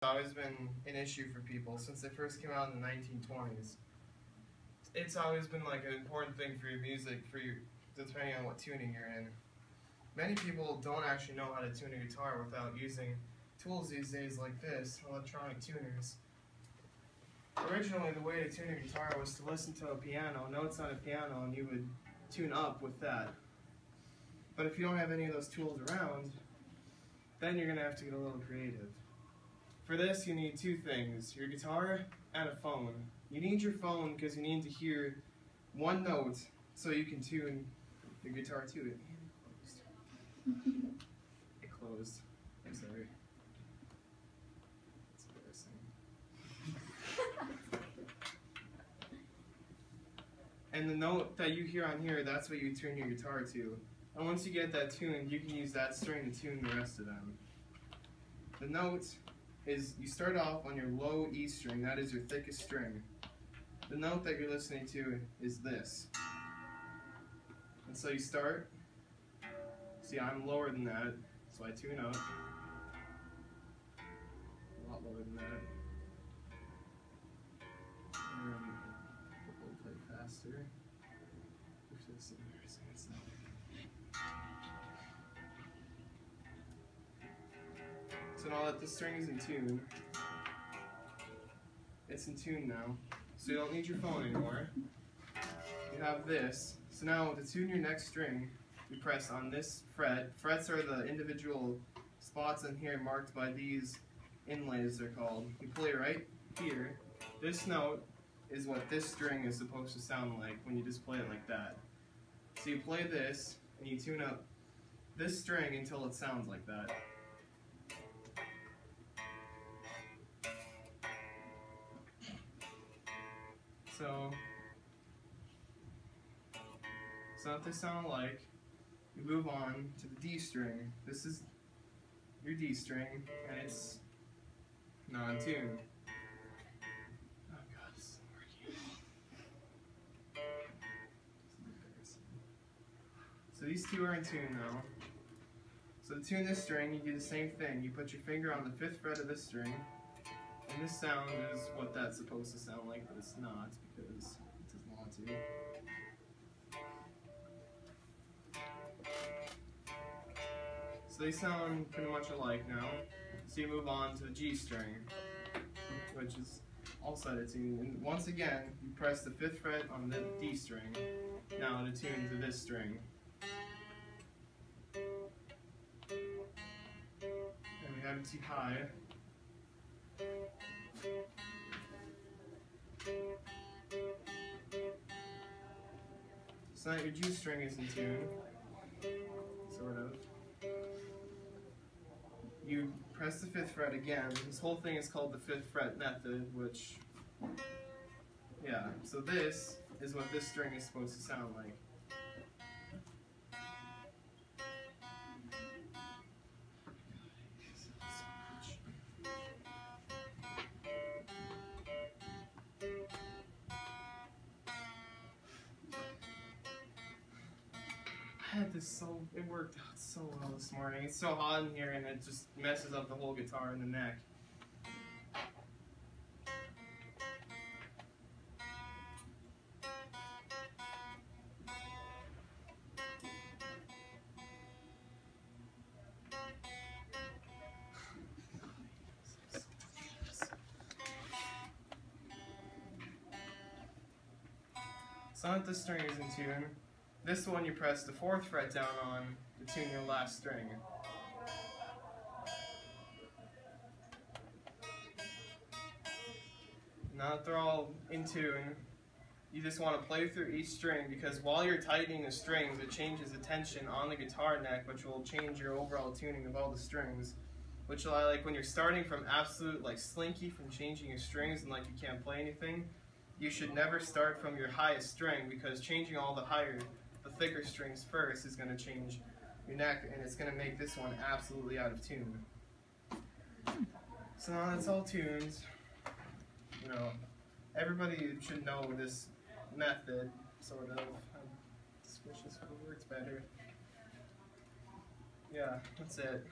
always been an issue for people since they first came out in the 1920s. It's always been like an important thing for your music, depending on what tuning you're in. Many people don't actually know how to tune a guitar without using tools these days like this, electronic tuners. Originally, the way to tune a guitar was to listen to a piano, notes on a piano, and you would tune up with that. But if you don't have any of those tools around, then you're going to have to get a little creative. For this, you need two things, your guitar and a phone. You need your phone because you need to hear one note so you can tune your guitar to it. It closed. I'm sorry. It's embarrassing. And the note that you hear on here, that's what you tune your guitar to. And once you get that tuned, you can use that string to tune the rest of them. The note is, you start off on your low E string, that is your thickest string. The note that you're listening to is this. And so you start, see I'm lower than that, so I tune up. A lot lower than that. And we'll play faster. If this is embarrassing, it's not. So now that the string is in tune, it's in tune now, so you don't need your phone anymore. You have this. So now to tune your next string, you press on this fret. Frets are the individual spots in here marked by these inlays, they're called. You play right here. This note is what this string is supposed to sound like when you just play it like that. So you play this, and you tune up this string until it sounds like that. So what they sound like. You move on to the D string. This is your D string, and it's not in tune. Oh god, this isn't working. So these two are in tune now. So to tune this string, you do the same thing. You put your finger on the 5th fret of this string, and this sound is what that's supposed to sound like, but it's not because it doesn't want to. So they sound pretty much alike now. So you move on to the G string, which is also out of tune. And once again, you press the 5th fret on the D string, now to tune to this string. And we have G high. So now your G string is in tune, sort of. You press the 5th fret again. This whole thing is called the 5th fret method, which, yeah, so this is what this string is supposed to sound like. It worked out so well this morning. It's so hot in here and it just messes up the whole guitar and the neck. So now that this string is in tune, this one you press the 4th fret down on to tune your last string. Now that they're all in tune, you just want to play through each string because while you're tightening the strings, it changes the tension on the guitar neck, which will change your overall tuning of all the strings. Which like when you're starting from absolute like slinky from changing your strings and like you can't play anything, you should never start from your highest string because changing all the thicker strings first is going to change your neck and it's going to make this one absolutely out of tune. So now that's all tuned. You know, everybody should know this method, sort of. I just wish this would have worked better. Yeah, that's it.